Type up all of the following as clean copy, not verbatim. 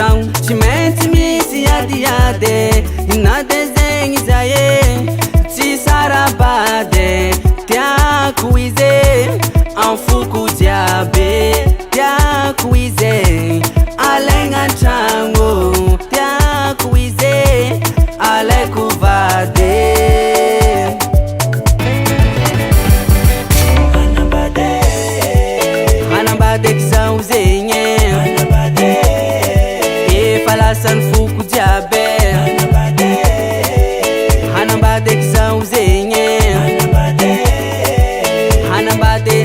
zao tsy maintsy misy adiady na designy zay tsy sarabady tiako izy am foko jiaby tiako izy alaigna antragno tiako izy alaiko vady hanambadeko zao zegny efa lasany foko jiaby hanambadeko zao zegny hanambady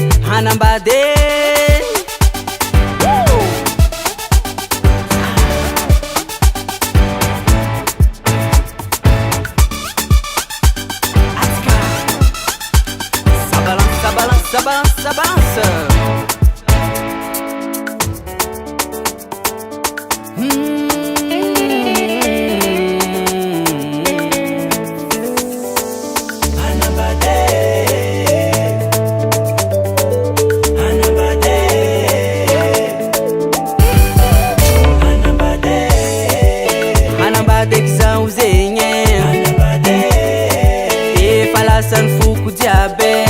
ça balance hanambadeko zao zegny efa lasany foko jiaby